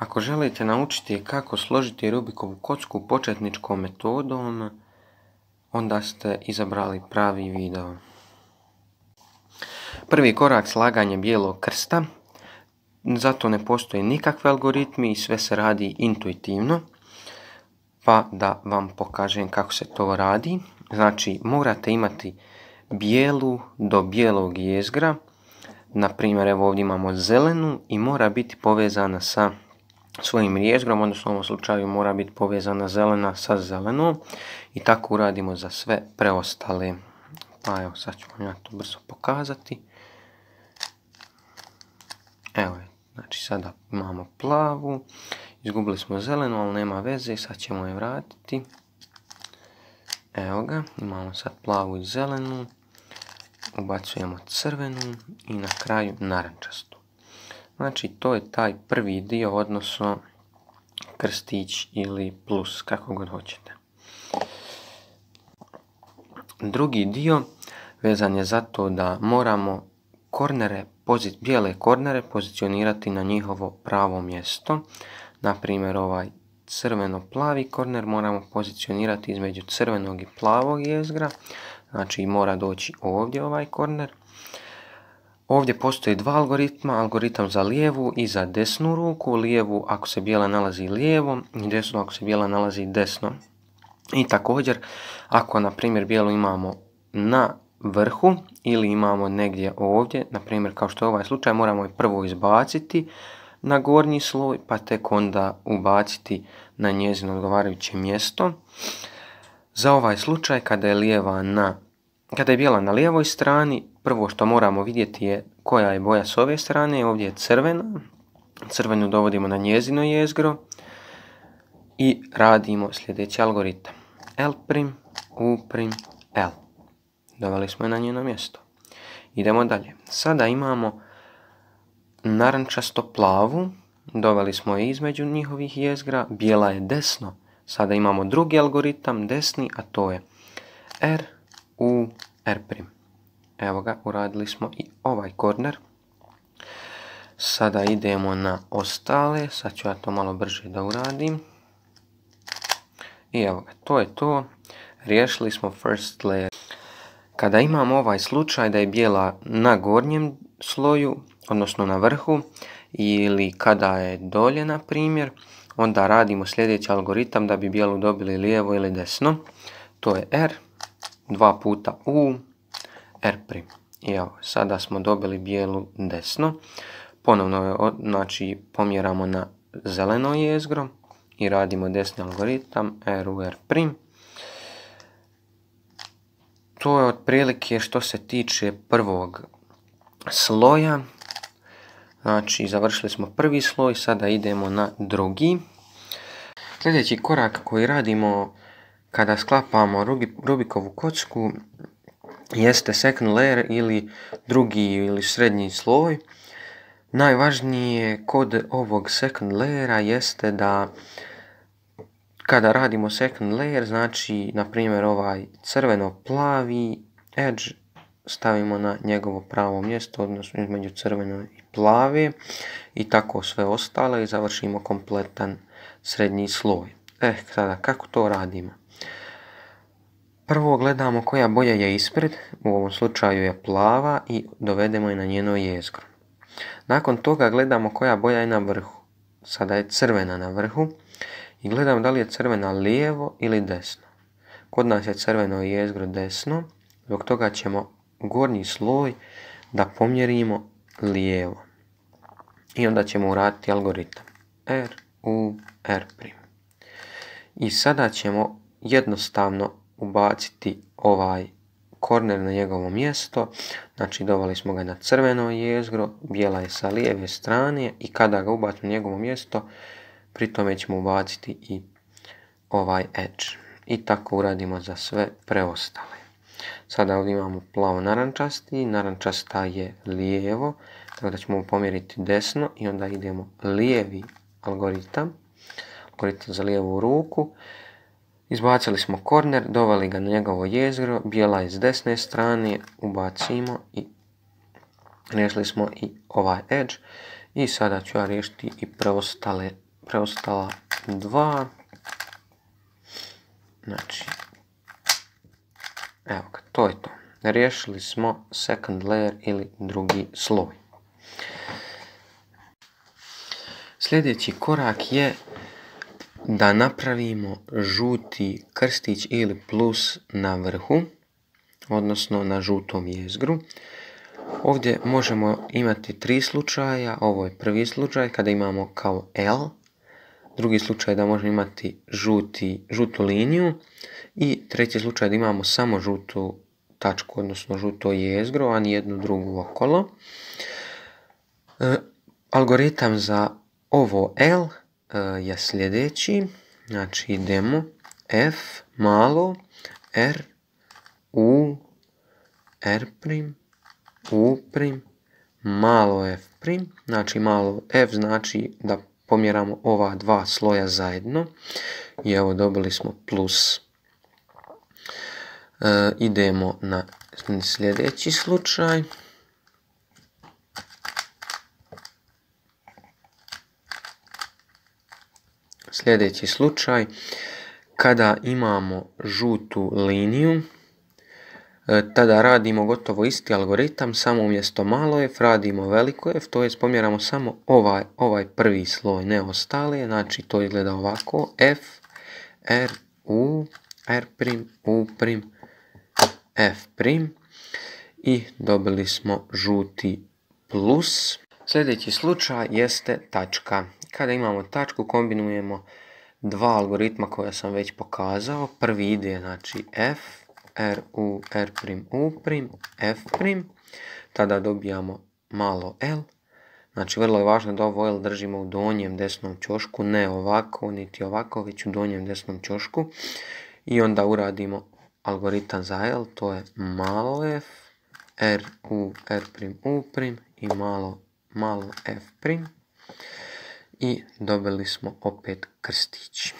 Ako želite naučiti kako složiti Rubikovu kocku početničkom metodom, onda ste izabrali pravi video. Prvi korak slaganje bijelog krsta. Zato ne postoje nikakve algoritmi i sve se radi intuitivno. Pa da vam pokažem kako se to radi. Znači morate imati bijelu do bijelog jezgra. Naprimjer, evo ovdje imamo zelenu i mora biti povezana sa svojim jezgrom, odnosno u ovom slučaju mora biti povezana zelena sa zelenom. I tako uradimo za sve preostale. Pa evo, sad ću vam ja to brzo pokazati. Evo je, znači sada imamo plavu. Izgubili smo zelenu, ali nema veze, sad ćemo je vratiti. Evo ga, imamo sad plavu i zelenu. Ubacujemo crvenu i na kraju narančastu. Znači to je taj prvi dio, odnosno krstić ili plus, kako god hoćete. Drugi dio vezan je za to da moramo bijele kornere pozicionirati na njihovo pravo mjesto. Naprimjer, ovaj crveno-plavi korner moramo pozicionirati između crvenog i plavog jezgra. Znači mora doći ovdje ovaj korner. Ovdje postoji dva algoritma, algoritam za lijevu i za desnu ruku. Lijevu ako se bijela nalazi lijevo i desnu ako se bijela nalazi desno. I također ako na primjer bijelu imamo na vrhu ili imamo negdje ovdje, na primjer kao što je ovaj slučaj, moramo je prvo izbaciti na gornji sloj pa tek onda ubaciti na njezino odgovarajuće mjesto. Za ovaj slučaj kada je bijela na lijevoj strani, prvo što moramo vidjeti je koja je boja s ove strane. Ovdje je crvena. Crvenu dovodimo na njezino jezgro i radimo sljedeći algoritam. L', U', L. Doveli smo je na njeno mjesto. Idemo dalje. Sada imamo narančasto plavu. Doveli smo je između njihovih jezgra. Bijela je desno. Sada imamo drugi algoritam, desni, a to je R, U, R'. Evo ga, uradili smo i ovaj korner. Sada idemo na ostale. Sad ću ja to malo brže da uradim. I evo ga, to je to. Riješili smo first layer. Kada imamo ovaj slučaj da je bijela na gornjem sloju, odnosno na vrhu, ili kada je dolje, na primjer, onda radimo sljedeći algoritam da bi bijelu dobili lijevo ili desno. To je R, 2 puta U, R'. I evo, sada smo dobili bijelu desno. Ponovno znači, pomjeramo na zeleno jezgro i radimo desni algoritam R, U, R'. To je otprilike što se tiče prvog sloja. Znači, završili smo prvi sloj, sada idemo na drugi. Sljedeći korak koji radimo kada sklapamo Rubikovu kocku jeste second layer ili drugi ili srednji sloj. Najvažnije kod ovog second layera jeste da kada radimo second layer, znači na primjer ovaj crveno-plavi edge stavimo na njegovo pravo mjesto, odnosno između crveno i plave i tako sve ostale i završimo kompletan srednji sloj. Sada kako to radimo? Prvo gledamo koja boja je ispred, u ovom slučaju je plava i dovedemo je na njeno jezgro. Nakon toga gledamo koja boja je na vrhu. Sada je crvena na vrhu i gledamo da li je crvena lijevo ili desno. Kod nas je crveno jezgro desno, zbog toga ćemo gornji sloj da pomjerimo lijevo. I onda ćemo uraditi algoritam R, U, R'. I sada ćemo jednostavno ubaciti ovaj korner na njegovo mjesto. Znači doveli smo ga na crveno jezgro, bijela je sa lijeve strane i kada ga ubacimo na njegovo mjesto, pri tome ćemo ubaciti i ovaj edge. I tako uradimo za sve preostale. Sada ovdje imamo plavo narančasti, narančasta je lijevo, tako da ćemo pomjeriti desno i onda idemo lijevi algoritam za lijevu ruku. Izbacili smo korner, doveli ga na njegovo jezgro, bijela je s desne strane, ubacimo i riješili smo i ovaj edge. I sada ću ja riješiti i preostale preostala 2. Znači, evo ga, to je to. Riješili smo second layer ili drugi sloj. Sljedeći korak je da napravimo žuti krstić ili plus na vrhu, odnosno na žutom jezgru. Ovdje možemo imati 3 slučaja. Ovo je prvi slučaj kada imamo kao L. Drugi slučaj da možemo imati žutu liniju. I treći slučaj da imamo samo žutu tačku, odnosno žuto jezgro, a nijednu drugu okolo. Algoritam za ovo L je sljedeći. Znači idemo F malo R U R prim U prim malo F prim. Znači malo F znači da pomjeramo ova dva sloja zajedno. I evo dobili smo plus. Idemo na sljedeći slučaj. Sljedeći slučaj, kada imamo žutu liniju, tada radimo gotovo isti algoritam, samo umjesto malo f radimo veliko f, to je pomjeramo samo ovaj prvi sloj, ne ostale, znači to izgleda ovako, f, r, u, r prim, u prim, f prim i dobili smo žuti plus. Sljedeći slučaj jeste tačka. Kada imamo tačku kombinujemo dva algoritma koja sam već pokazao. Prvi ide znači f, r, u, r prim, u prim, f prim. Tada dobijamo malo l. Znači vrlo je važno da ovo l držimo u donjem desnom ćošku, ne ovako niti ovako, već u donjem desnom ćošku. I onda uradimo algoritam za l, to je malo f, r, u, r prim, u prim i malo f prim. I dobili smo opet krstić.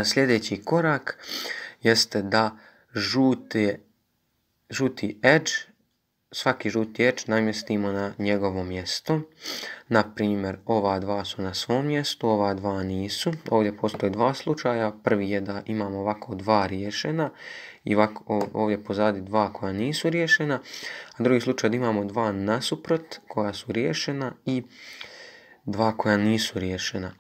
Sljedeći korak jeste da žuti edge, svaki žuti edge namjestimo na njegovo mjesto. Na primjer, ova dva su na svom mjestu, ova dva nisu. Ovdje postoje dva slučaja. Prvi je da imamo ovako dva riješena i ovdje pozadi dva koja nisu riješena. A drugi slučaj je da imamo dva nasuprot koja su riješena i dva koja nisu riješena.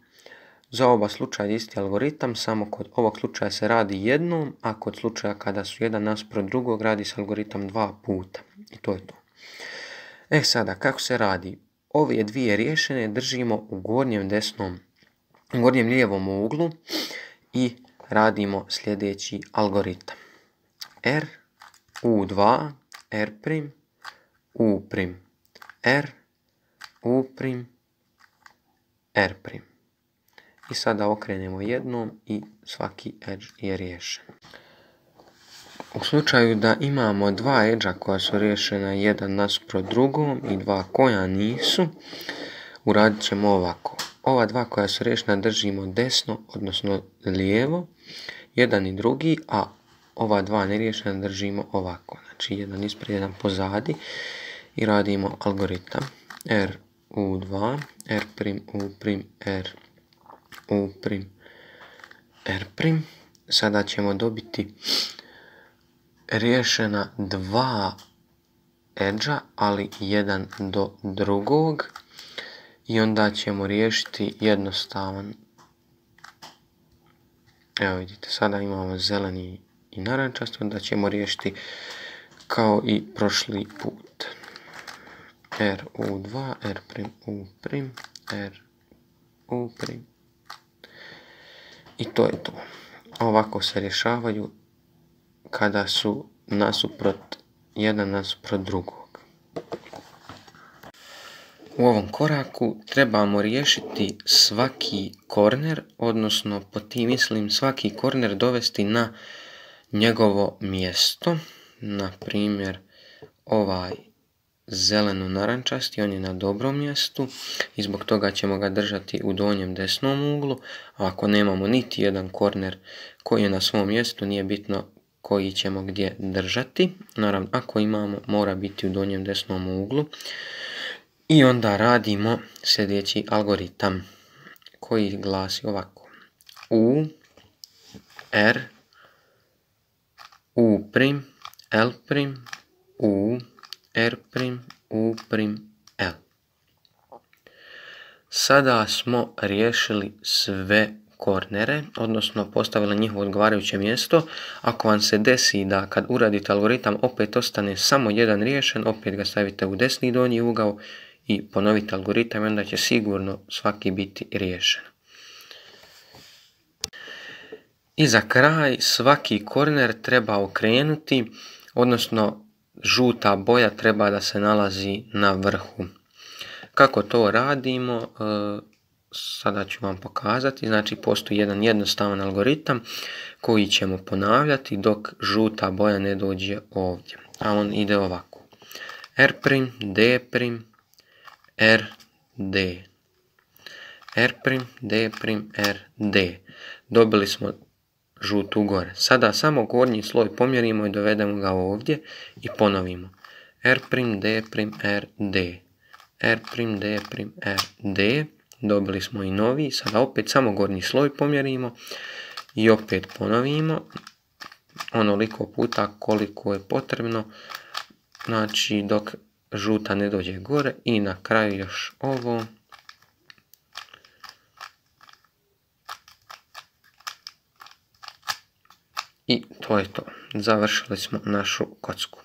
Za oba slučaja isti algoritam, samo kod ovog slučaja se radi jednom, a kod slučaja kada su jedan nasuprot drugog radi se algoritam dva puta. I to je to. Sada, kako se radi? Ove dvije riješene držimo u gornjem lijevom uglu i radimo sljedeći algoritam. R, U2, R prim, U prim, R, U prim, R prim. I sada okrenemo jednom i svaki edge je riješen. U slučaju da imamo dva edge-a koja su riješena jedan nasuprot drugom i dva koja nisu, uradit ćemo ovako. Ova dva koja su riješena držimo desno, odnosno lijevo, jedan i drugi, a ova dva neriješena držimo ovako. Znači jedan ispred, jedan pozadi i radimo algoritam. R, U2, R prim, U prim, R, U prim, R prim. Sada ćemo dobiti riješena dva edge-a, ali jedan do drugog. I onda ćemo riješiti jednostavan. Evo vidite, sada imamo zeleni i narančasti, onda ćemo riješiti kao i prošli put. R, U2, R prim, U prim, R, U prim. I to je to. Ovako se rješavaju kada su jedan nasuprot drugog. U ovom koraku trebamo riješiti svaki korner, odnosno po tim mislim svaki korner dovesti na njegovo mjesto. Na primjer, ovaj zeleno narančasti, on je na dobrom mjestu i zbog toga ćemo ga držati u donjem desnom uglu. A ako nemamo niti jedan korner koji je na svom mjestu, nije bitno koji ćemo gdje držati. Naravno, ako imamo, mora biti u donjem desnom uglu. I onda radimo sljedeći algoritam. koji glasi ovako. U, R, U prim, L prim, U, R prim, U prim, L. Sada smo riješili sve kornere, odnosno postavili njihovo odgovarajuće mjesto. Ako vam se desi da kad uradite algoritam opet ostane samo jedan riješen, opet ga stavite u desni donji ugao i ponovite algoritam i onda će sigurno svaki biti riješen. I za kraj svaki korner treba okrenuti, odnosno žuta boja treba da se nalazi na vrhu. Kako to radimo, sada ću vam pokazati. Znači postoji jedan jednostavan algoritam koji ćemo ponavljati dok žuta boja ne dođe ovdje. A on ide ovako. R', D', R, D. R', D', R, D. Dobili smo žutu gore. Sada samo gornji sloj pomjerimo i dovedemo ga ovdje i ponovimo. R', D', R, D. R', D', R, D. Dobili smo i novi. Sada opet samo gornji sloj pomjerimo i opet ponovimo. Onoliko puta koliko je potrebno. Znači dok žuta ne dođe gore i na kraju još ovo. I to je to. Završili smo našu kocku.